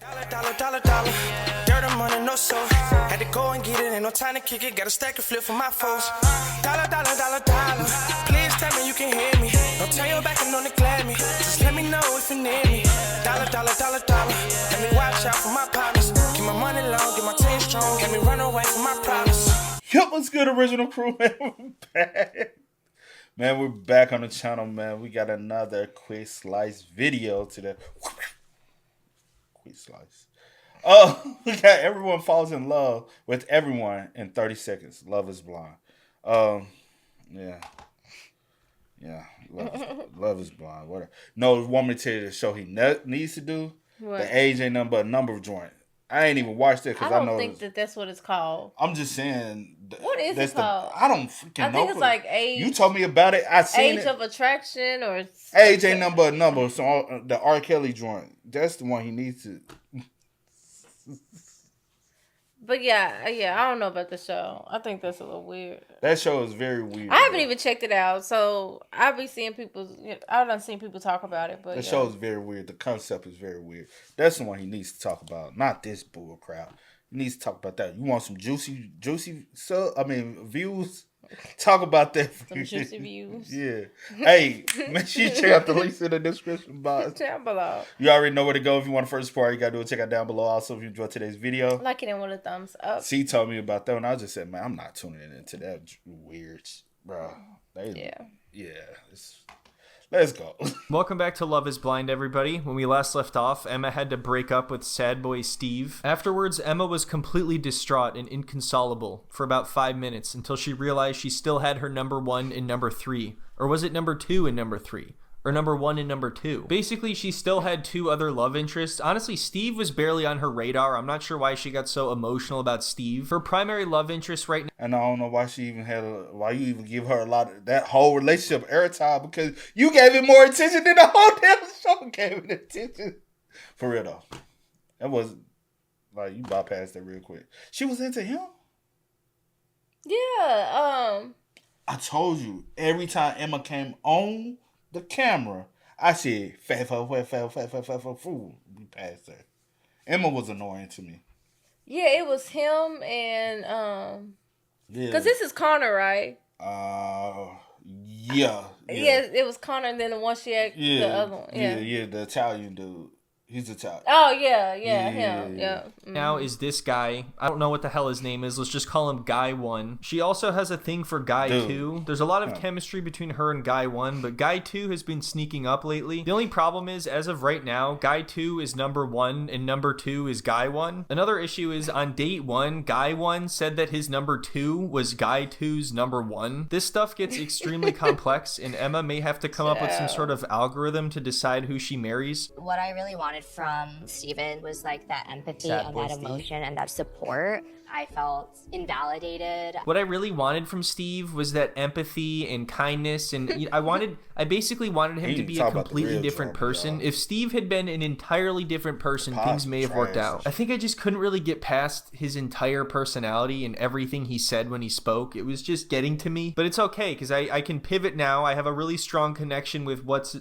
Dollar. Dirt and money, no soul. Had to go and get it, ain't no time to kick it. Got a stack and flip for my foes. Dollar. Please tell me you can hear me. Don't turn your back and don't neglect me. Just let me know if you need me. Dollar. Let me watch out for my partners. Keep my money long, get my team strong. Let me run away from my problems. Yo, what's good, original crew, man? We're back. Man, we're back on the channel, man. We got another quick slice video today. Quick slice. Oh, we got everyone falls in love with everyone in 30 seconds. Love is blind. Yeah. Love is blind. Whatever. No, want me to tell you the show he needs to do? What? The age ain't nothing but a number joint. I ain't even watched it because I know. I don't think that's what it's called. I'm just saying. What is it called? I don't freaking know. I think it's like age. You told me about it. I seen Age it. of attraction or age ain't nothing but a number. So the R. Kelly joint. That's the one he needs to. But yeah, I don't know about the show. I think that's a little weird. That show is very weird. I haven't even checked it out, so I've been seeing I've seen people talk about it. But the show is very weird. The concept is very weird. That's the one he needs to talk about. Not this bull crap. He needs to talk about that. You want some juicy views? Talk about that. Some juicy views. Yeah. Hey, make sure you check out the links in the description box. Down below. You already know where to go if you want to first support. All you gotta do is check out down below. Also, if you enjoyed today's video, like it and with a thumbs up. C told me about that, and I just said, man, I'm not tuning into that weird, bro. Yeah. Let's go. Welcome back to Love is Blind, everybody. When we last left off, Emma had to break up with sad boy Steve. Afterwards, Emma was completely distraught and inconsolable for about 5 minutes until she realized she still had her number 1 and number 3. Or was it number 2 and number 3? Or number 1 and number 2. Basically, she still had 2 other love interests. Honestly, Steve was barely on her radar. I'm not sure why she got so emotional about Steve. Her primary love interest right now. And I don't know why she even why you even give her a lot of that whole relationship airtime, because you gave it more attention than the whole damn show gave it attention. For real though. That was like, you bypassed that real quick. She was into him? Yeah, I told you, every time Emma came on the camera, I said, fool. We passed her. Emma was annoying to me. Yeah, it was him and because this is Connor, right? Yeah, it was Connor, and then the one she had the other one. Yeah, the Italian dude. He's Italian. Oh yeah, him. Yeah. Now is this guy. I don't know what the hell his name is. Let's just call him Guy 1. She also has a thing for Guy 2. There's a lot of chemistry between her and Guy 1, but Guy 2 has been sneaking up lately. The only problem is, as of right now, Guy 2 is number 1 and number 2 is Guy 1. Another issue is on date 1, Guy 1 said that his number 2 was Guy 2's number 1. This stuff gets extremely complex, and Emma may have to come up with some sort of algorithm to decide who she marries. What I really wanted from Steven was like that empathy and that emotion and that support. I felt invalidated. What I really wanted from Steve was that empathy and kindness, and I basically wanted him to be a completely different person. If Steve had been an entirely different person, things may have worked out. I think I just couldn't really get past his entire personality and everything he said when he spoke. It was just getting to me, but it's okay because I can pivot now. I have a really strong connection with what's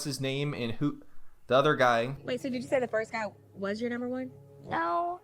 his name and who the other guy. Wait, so did you say the first guy was your number 1? No.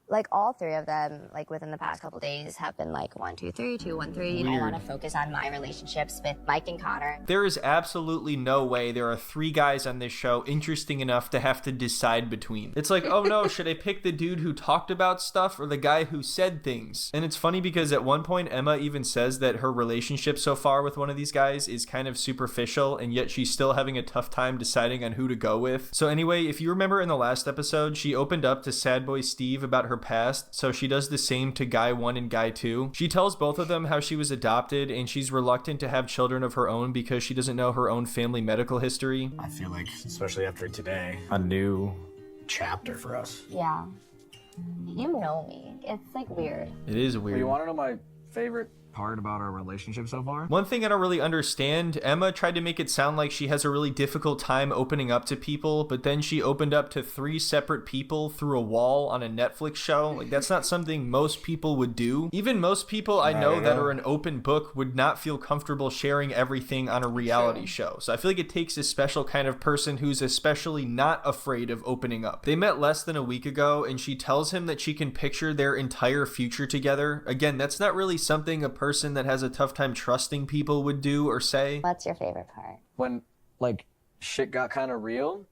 Like all 3 of them, like within the past couple days, have been like 1, 2, 3, 2, 1, 3. I want to focus on my relationships with Mike and Connor. There is absolutely no way there are 3 guys on this show interesting enough to have to decide between. It's like, oh no, should I pick the dude who talked about stuff or the guy who said things? And it's funny because at one point Emma even says that her relationship so far with one of these guys is kind of superficial, and yet she's still having a tough time deciding on who to go with. So anyway, if you remember in the last episode, she opened up to sad boy Steve about her past, so she does the same to Guy 1 and Guy 2. She tells both of them how she was adopted and she's reluctant to have children of her own because she doesn't know her own family medical history. I feel like, especially after today, a new chapter for us. Yeah. You know me. It's like weird. It is weird. You want to know my favorite part about our relationship so far. One thing I don't really understand, Emma tried to make it sound like she has a really difficult time opening up to people, but then she opened up to 3 separate people through a wall on a Netflix show. Like, that's not something most people would do. Even most people I know that are an open book would not feel comfortable sharing everything on a reality show. So I feel like it takes a special kind of person who's especially not afraid of opening up. They met less than a week ago, and she tells him that she can picture their entire future together. Again, that's not really something a person that has a tough time trusting people would do or say. What's your favorite part? When, like, shit got kind of real,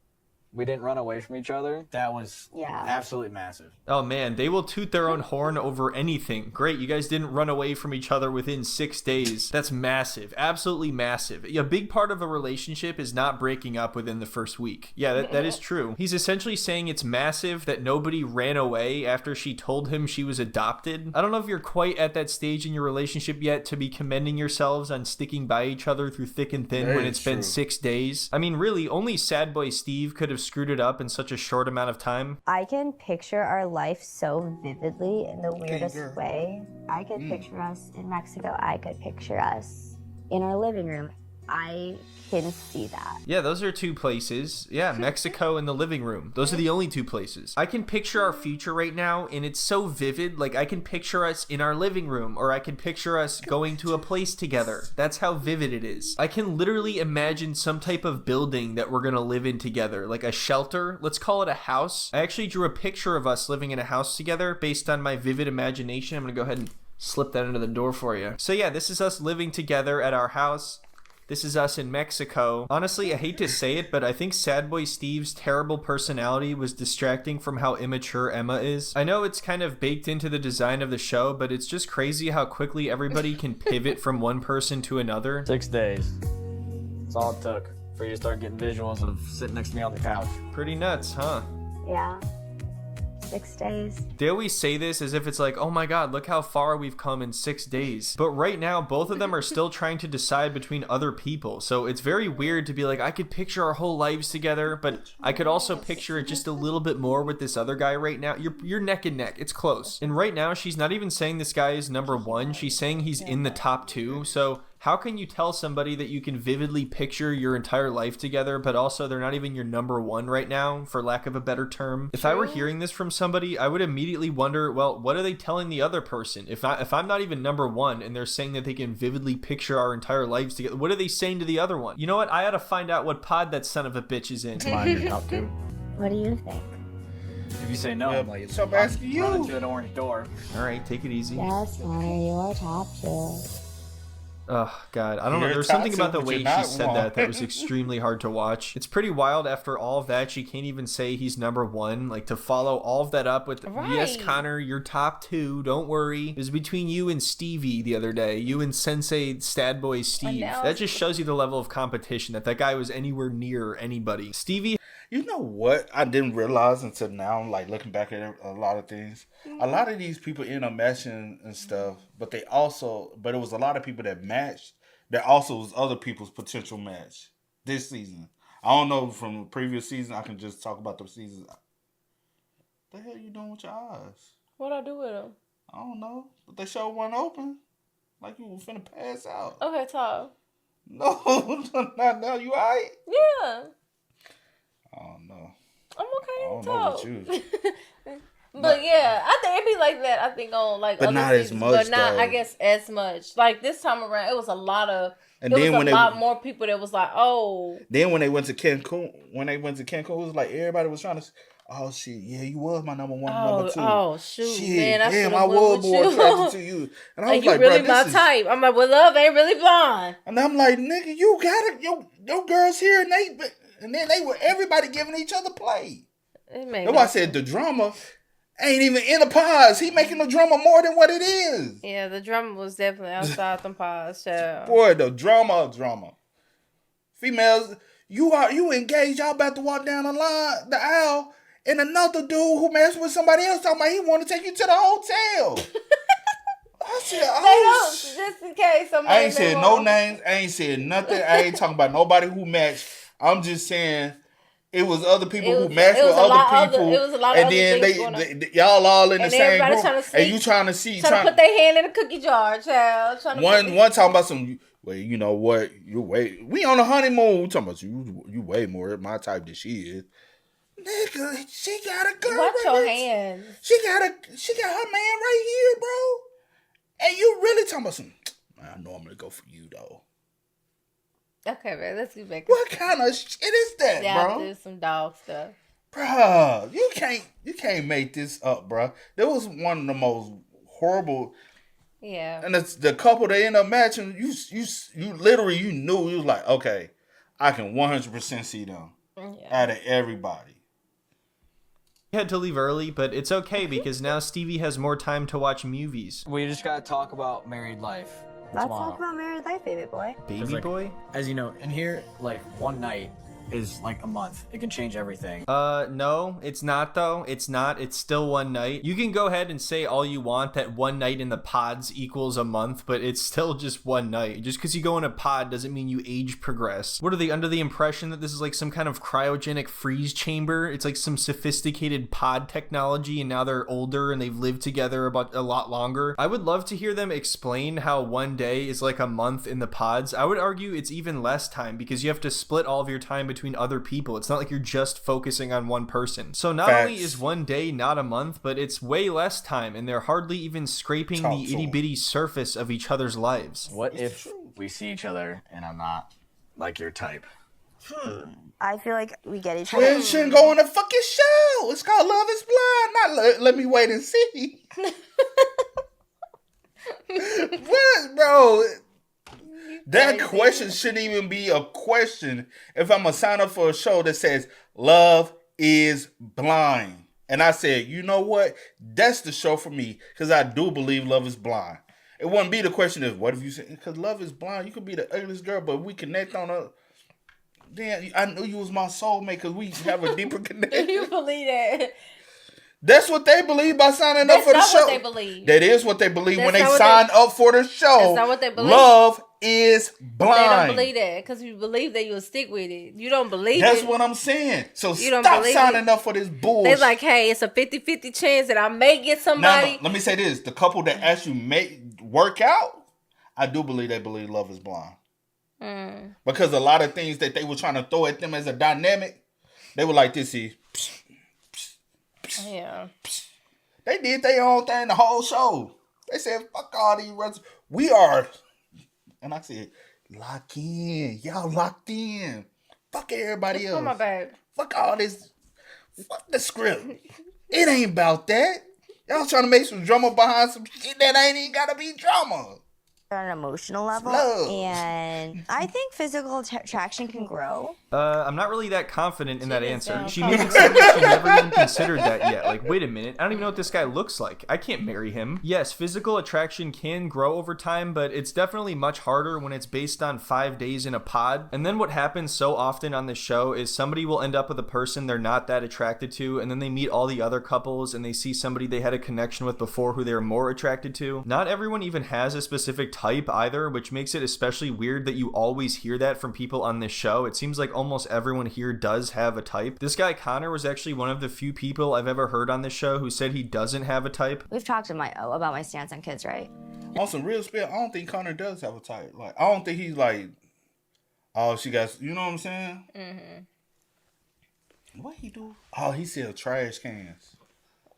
we didn't run away from each other. That was absolutely massive. Oh man, they will toot their own horn over anything. Great, you guys didn't run away from each other within 6 days. That's massive. Absolutely massive. A big part of a relationship is not breaking up within the first week. Yeah, that is true. He's essentially saying it's massive that nobody ran away after she told him she was adopted. I don't know if you're quite at that stage in your relationship yet to be commending yourselves on sticking by each other through thick and thin when it's been 6 days. I mean, really, only sad boy Steve could have screwed it up in such a short amount of time. I can picture our life so vividly in the weirdest way. I could picture us in Mexico. I could picture us in our living room. I can see that. Yeah, those are 2 places. Yeah, Mexico and the living room. Those are the only 2 places. I can picture our future right now, and it's so vivid. Like, I can picture us in our living room, or I can picture us going to a place together. That's how vivid it is. I can literally imagine some type of building that we're gonna live in together, like a shelter. Let's call it a house. I actually drew a picture of us living in a house together based on my vivid imagination. I'm gonna go ahead and slip that under the door for you. So yeah, this is us living together at our house. This is us in Mexico. Honestly, I hate to say it, but I think Sad Boy Steve's terrible personality was distracting from how immature Emma is. I know it's kind of baked into the design of the show, but it's just crazy how quickly everybody can pivot from one person to another. 6 days. That's all it took for you to start getting visuals of sitting next to me on the couch. Pretty nuts, huh? Yeah. 6 days. They always say this as if it's like, oh my god, look how far we've come in 6 days. But right now, both of them are still trying to decide between other people. So it's very weird to be like, I could picture our whole lives together, but I could also picture it just a little bit more with this other guy right now. You're neck and neck. It's close. And right now, she's not even saying this guy is number 1. She's saying he's in the top 2. So how can you tell somebody that you can vividly picture your entire life together, but also they're not even your number 1 right now, for lack of a better term? If I were hearing this from somebody, I would immediately wonder, well, what are they telling the other person? If I'm not even number 1 and they're saying that they can vividly picture our entire lives together, what are they saying to the other one? You know what? I ought to find out what pod that son of a bitch is in. Mine, your top 2. What do you think? If you say no, I'm like, So I'm asking you. run into an orange door. All right, take it easy. Yes, Connor, you are top 2. Oh, God. I don't know. You're There's something toxic, about the but way you're she not said wrong. that was extremely hard to watch. It's pretty wild after all of that. She can't even say he's number 1. Like, to follow all of that up with, yes, Connor, you're top 2. Don't worry. It was between you and Stevie the other day. You and Sensei Stad Boy Steve. That just shows you the level of competition, that guy was anywhere near anybody. Stevie. You know what? I didn't realize until now, like looking back at a lot of things. A lot of these people end up matching and stuff, but it was a lot of people that matched. That also was other people's potential match this season. I don't know from the previous season. I can just talk about the seasons. What the hell you doing with your eyes? What I do with them? I don't know. But they show one open. Like you were finna pass out. Okay, talk. No, not now. You alright? Yeah. I don't know. I'm okay. I don't know Talk. about you. But yeah, I think it'd be like that. I think on like But other not as seasons, much, but not though. I guess as much. Like this time around, it was a lot of. And it then was when a they- lot more people that was like, oh. Then when they went to Cancun, it was like everybody was trying to. Oh shit! Yeah, you was my number 1, number 2. Oh shoot, Shit, man! I damn, should've I went was with more you. attracted to you. And I was Like, you like, really bro, my this is. type. I'm like, well, love ain't really blind. And I'm like, nigga, you got it. Your girls here, and then they were everybody giving each other play. It made That's why I said the drama ain't even in the pods. He making the drama more than what it is. Yeah, the drama was definitely outside them pods, child. Boy, the drama. Females, you engaged. Y'all about to walk down the aisle, and another dude who messed with somebody else talking about he want to take you to the hotel. I said, They oh, don't, just in case somebody. I ain't said no names. I ain't said nothing. I ain't talking about nobody who matched. I'm just saying It was other people It who was- matched it with was a lot other other- people. it was a lot of and other then things going on. y'all all in the And same everybody group. trying to And sneak- you trying to see. Trying to put their hand in the cookie jar, child. Trying to One talking about some. Well, you know what? You way. We on a honeymoon. We talking about you way more my type than she is. Nigga, she got a girl. Watch your hands. She got her man right here, bro. And you really talking about some? I normally go for you though. Okay, man, let's get back. What kind of shit is that, Yeah, bro? do some dog stuff. Bruh, you can't make this up, bruh. That was one of the most horrible. Yeah. And it's the couple they end up matching. You literally knew you was like, okay, I can 100% see them out of everybody. He had to leave early, but it's okay because now Stevie has more time to watch movies. We just gotta talk about married life. Let's talk about married life, baby boy. Baby boy? As you know, in here, like one night is like a month. It can change everything. No, it's not though. It's not. It's still one night. You can go ahead and say all you want that one night in the pods equals a month, but it's still just one night. Just because you go in a pod doesn't mean you age progress. What are they under the impression that this is like some kind of cryogenic freeze chamber? It's like some sophisticated pod technology and now they're older and they've lived together about a lot longer. I would love to hear them explain how one day is like a month in the pods. I would argue it's even less time because you have to split all of your time between other people. It's not like you're just focusing on one person. So not only is one day not a month, but it's way less time and they're hardly even scraping the itty bitty surface of each other's lives. What if we see each other and I'm not like your type? I feel like we get each other. We shouldn't go on a fucking show. It's called Love is Blind. Not let me wait and see. What, bro? That question shouldn't even be a question if I'm going to sign up for a show that says Love is Blind. And I said, you know what? That's the show for me because I do believe love is blind. It wouldn't be the question of what if you say, because love is blind. You could be the ugliest girl, but we connect on a... Damn, I knew you was my soulmate because we have a deeper connection. You believe that? That's what they believe by signing up for the show. That's not what they believe. That is what they believe when they That's not sign up for the show. That's not what they believe. Love is blind. They don't believe that because if you believe that, you'll stick with it. You don't believe That's it. what I'm saying. So You don't stop believe signing it. up for this bullshit. They're like, hey, it's a 50-50 chance that I may get somebody. No, let me say this. The couple that actually work out, I do believe they believe love is blind. Because a lot of things that they were trying to throw at them as a dynamic, they were like this here. Yeah. They did their own thing the whole show. They said, fuck all these runs. We are. And I said, lock in. Y'all locked in. Fuck everybody else. Come on, babe. Fuck all this. Fuck the script. It ain't about that. Y'all trying to make some drama behind some shit that ain't even gotta be drama. On an emotional level, Love. and I think physical attraction can grow. I'm not really that confident in that is answer. down. She made it sound like she never even considered that yet. Like, wait a minute, I don't even know what this guy looks like. I can't marry him. Yes, physical attraction can grow over time, but it's definitely much harder when it's based on 5 days in a pod. And then what happens so often on this show is somebody will end up with a person they're not that attracted to, and then they meet all the other couples and they see somebody they had a connection with before who they're more attracted to. Not everyone even has a specific type either, which makes it especially weird that you always hear that from people on this show. It seems like almost everyone here does have a type. This guy Connor was actually one of the few people I've ever heard on this show who said he doesn't have a type. We've talked about my stance on kids, right? On some real spit, I don't think Connor does have a type. Like, I don't think he's like, oh, she got, you know what I'm saying? Mm-hmm. What he do? Oh, he sells trash cans.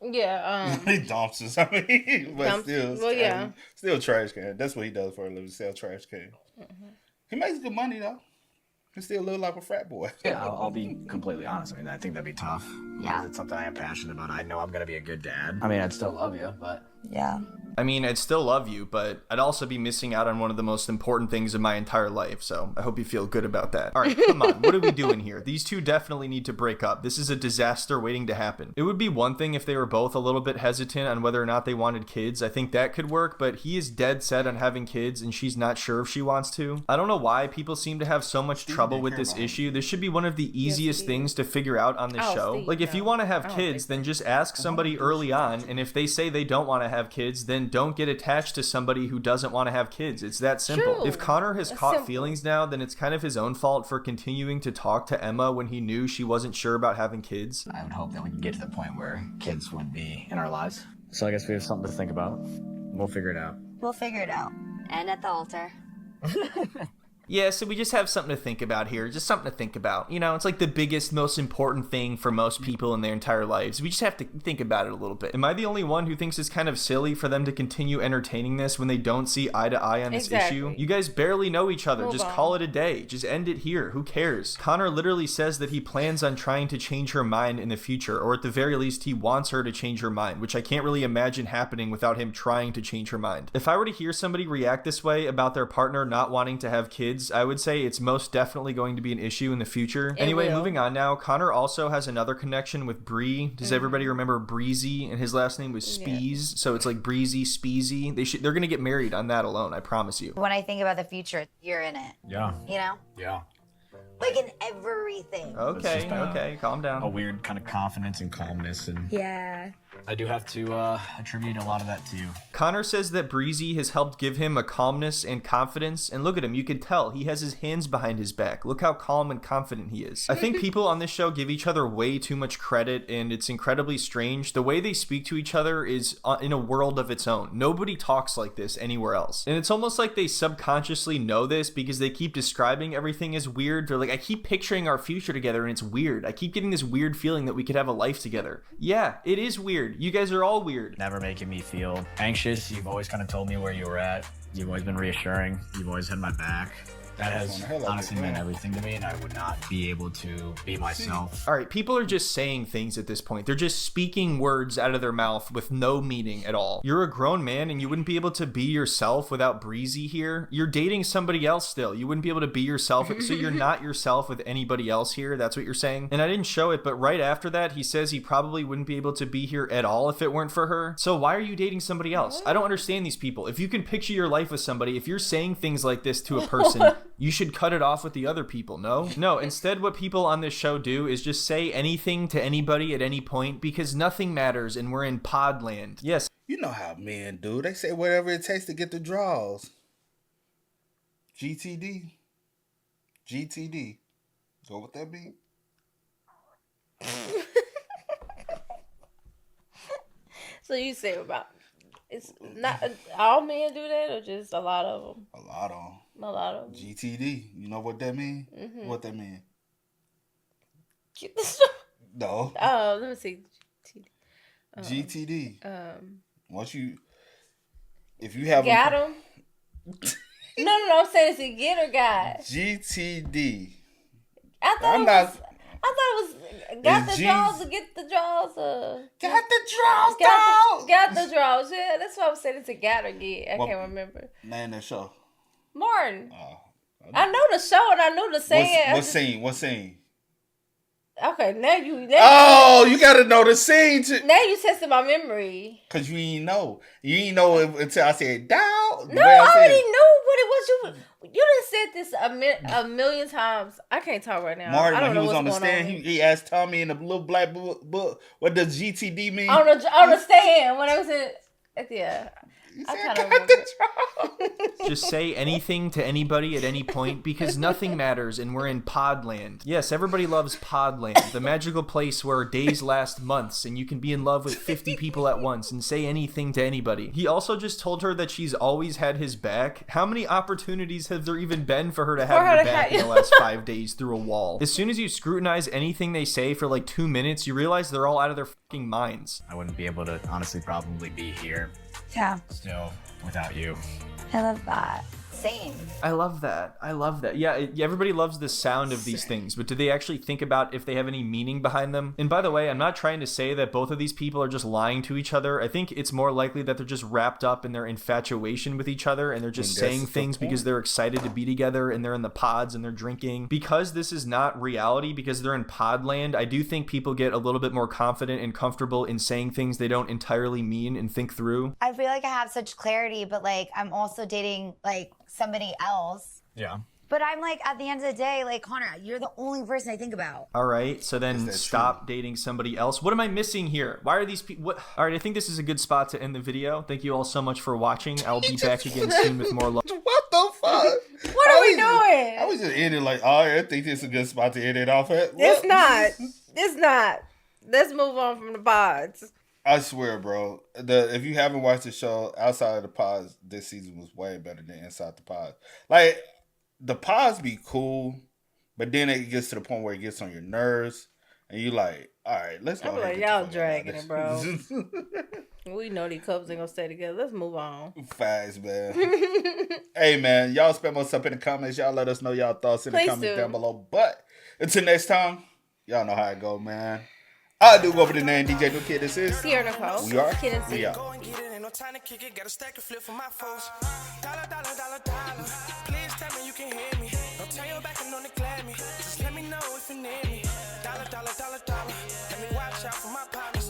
Yeah. He dumpsters. I mean, but still, well, yeah. Still trash can. That's what he does for a living. Sell trash can. Mm-hmm. He makes good money though. He still live like a frat boy. Yeah, I'll be completely honest. I mean, I think that'd be tough. Yeah. It's something I am passionate about. I know I'm gonna be a good dad. I mean, I'd still love you, but Yeah. I mean, I'd still love you, but I'd also be missing out on one of the most important things in my entire life, so I hope you feel good about that. All right, come on, what are we doing here? These two definitely need to break up. This is a disaster waiting to happen. It would be one thing if they were both a little bit hesitant on whether or not they wanted kids. I think that could work, but he is dead set on having kids, and she's not sure if she wants to. I don't know why people seem to have so much trouble with this issue. This should be one of the easiest things to figure out on this show. Like, if you want to have kids, then just ask somebody early on, and if they say they don't want to have kids, then then don't get attached to somebody who doesn't want to have kids. It's that simple. True. If Connor has That's caught simple. feelings now, then it's kind of his own fault for continuing to talk to Emma when he knew she wasn't sure about having kids. I would hope that we can get to the point where kids would be in our lives. So I guess we have something to think about. We'll figure it out. We'll figure it out. And at the altar. Yeah, so we just have something to think about here. Just something to think about. You know, it's like the biggest, most important thing for most people in their entire lives. We just have to think about it a little bit. Am I the only one who thinks it's kind of silly for them to continue entertaining this when they don't see eye to eye on this issue? You guys barely know each other. Just call it a day. Just end it here. Who cares? Connor literally says that he plans on trying to change her mind in the future, or at the very least, he wants her to change her mind, which I can't really imagine happening without him trying to change her mind. If I were to hear somebody react this way about their partner not wanting to have kids, I would say it's most definitely going to be an issue in the future. Anyway, moving on now. Connor also has another connection with Bree. Does everybody remember Breezy? And his last name was Spees, so it's like Breezy, Speezy. They're gonna get married on that alone, I promise you. When I think about the future, you're in it. Yeah. You know? Yeah. Like in everything. Okay, calm down. A weird kind of confidence and calmness, and Yeah. I do have to attribute a lot of that to you. Connor says that Breezy has helped give him a calmness and confidence, and look at him, you can tell he has his hands behind his back. Look how calm and confident he is. I think people on this show give each other way too much credit, and it's incredibly strange. The way they speak to each other is in a world of its own. Nobody talks like this anywhere else. And it's almost like they subconsciously know this because they keep describing everything as weird. They're like, I keep picturing our future together and it's weird. I keep getting this weird feeling that we could have a life together. Yeah, it is weird. You guys are all weird. Never making me feel anxious. You've always kind of told me where you were at. You've always been reassuring. You've always had my back. That has honestly meant everything to me, and I would not be able to be myself. All right, people are just saying things at this point. They're just speaking words out of their mouth with no meaning at all. You're a grown man, and you wouldn't be able to be yourself without Breezy here. You're dating somebody else still. You wouldn't be able to be yourself, so you're not yourself with anybody else here. That's what you're saying. And I didn't show it, but right after that, he says he probably wouldn't be able to be here at all if it weren't for her. So why are you dating somebody else? I don't understand these people. If you can picture your life with somebody, if you're saying things like this to a person, you should cut it off with the other people, no? Instead, what people on this show do is just say anything to anybody at any point because nothing matters and we're in podland. Yes. You know how men do. They say whatever it takes to get the draws. GTD. GTD. So what that mean? So you say about, it's not all men do that, or just a lot of them? A lot of them. A lot of them. GTD. You know what that mean? Mm-hmm. What that mean? Get this stuff. No. Oh, let me see. GTD. Once you, if you have got him. No. I'm saying it's a get or got. GTD. I thought it was got the draws to get the draws. Got the draws, dog. Got the draws. Yeah, that's what I'm saying. It's a got or get. I can't remember. Name that show. Martin. I know the show and I knew the saying. What scene? Okay, now you gotta know the scene too. Now you tested my memory. Cause you ain't know. You ain't know until I said down. No, I already knew what it was. You done said this a million times. I can't talk right now. Martin, I don't when know he was what's on the stand, he asked Tommy in the little black book, what does GTD mean? On the stand when I was in, yeah. Just say anything to anybody at any point because nothing matters and we're in Podland. Yes, everybody loves Podland, the magical place where days last months and you can be in love with 50 people at once and say anything to anybody. He also just told her that she's always had his back. How many opportunities have there even been for her to have your back in the last 5 days through a wall? As soon as you scrutinize anything they say for like 2 minutes, you realize they're all out of their fucking minds. I wouldn't be able to honestly probably be here. Yeah. Still, without you. I love that. Same. I love that. Yeah, everybody loves the sound of these things, but do they actually think about if they have any meaning behind them? And by the way, I'm not trying to say that both of these people are just lying to each other. I think it's more likely that they're just wrapped up in their infatuation with each other and they're just saying things because they're excited to be together and they're in the pods and they're drinking. Because this is not reality, because they're in podland, I do think people get a little bit more confident and comfortable in saying things they don't entirely mean and think through. I feel like I have such clarity, but like I'm also dating like somebody else. Yeah. But I'm like, at the end of the day, like, Connor, you're the only person I think about. All right, so then stop dating somebody else. What am I missing here? Why are these people? All right, I think this is a good spot to end the video. Thank you all so much for watching. I'll be back again soon with more love. What the fuck? What are we doing? I was just ending like, oh, I think this is a good spot to end it off at. It's not. It's not. Let's move on from the pods. I swear, bro. If you haven't watched the show outside of the pods, this season was way better than inside the pods. Like, the pods be cool, but then it gets to the point where it gets on your nerves, and you like, all right, let's go. I'm like, y'all dragging it, bro. We know these couples ain't gonna stay together. Let's move on. Facts, man. Hey, man, y'all spam us up in the comments. Y'all let us know y'all thoughts in the comments down below. But until next time, y'all know how it go, man. I do go over the name DJ New Kid. This is Sierra Nicole. We are. Kid and We C. are. Go and get it, ain't no time to kick it. Got a stack of flip for my foes. Dollar, dollar, dollar, dollar. Please tell me you can hear me. Don't turn your back and don't neglect me. Just let me know if you need me. Dollar, dollar, dollar, dollar. Let me watch out for my partners.